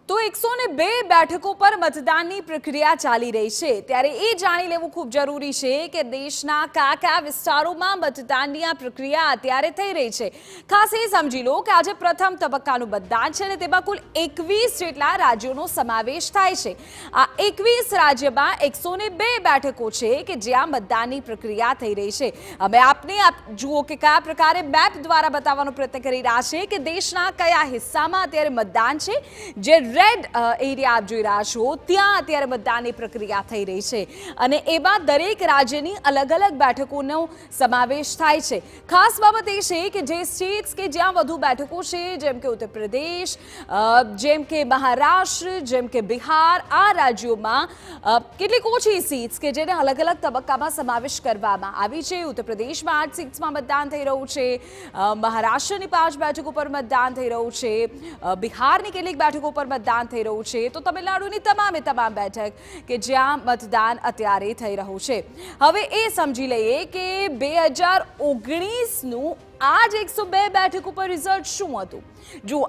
તો 102 બેઠકો પર મતદાનની પ્રક્રિયા ચાલી રહી છે ત્યારે એ જાણી લેવું ખૂબ જરૂરી છે કે દેશના કયા કયા વિસ્તારોમાં મતદાનની આ પ્રક્રિયા અત્યારે થઈ રહી છે। ખાસ એ સમજી લો કે આજે પ્રથમ તબક્કાનું મતદાન છે અને તેમાં કુલ 21 જેટલા રાજ્યોનો સમાવેશ થાય છે। આ 21 રાજ્યમાં 102 બેઠકો છે કે જ્યાં મતદાનની પ્રક્રિયા થઈ રહી છે। અમે આપને જુઓ કે કયા પ્રકારે મેપ દ્વારા બતાવવાનો પ્રયત્ન કરી રહ્યા છે કે દેશના કયા હિસ્સામાં અત્યારે મતદાન છે। જે રેડ એરિયા આપ જોઈ રહ્યા છો ત્યાં અત્યારે મતદાનની પ્રક્રિયા થઈ રહી છે અને એમાં દરેક રાજ્યની અલગ અલગ બેઠકોનો સમાવેશ થાય છે। ખાસ બાબત એ છે કે જે સ્ટેટ્સ કે જ્યાં વધુ બેઠકો છે જેમ કે ઉત્તર પ્રદેશ, જેમ કે મહારાષ્ટ્ર, જેમ કે બિહાર, આ રાજ્યોમાં કેટલીક ઓછી સીટ્સ કે જેને અલગ અલગ તબક્કામાં સમાવેશ કરવામાં આવી છે। ઉત્તર પ્રદેશમાં 8 સીટ્સમાં મતદાન થઈ રહ્યું છે, મહારાષ્ટ્રની 5 બેઠકો પર મતદાન થઈ રહ્યું છે, બિહારની કેટલીક બેઠકો પર મતદાન થઈ રહ્યું છે, તો તમિલનાડુની તમામ બેઠક કે જ્યાં મતદાન અત્યારે થઈ રહ્યું છે। હવે એ સમજી લઈએ કે 2019નું આ જ 102 બેઠક ઉપર રિઝલ્ટ શું હતું। જો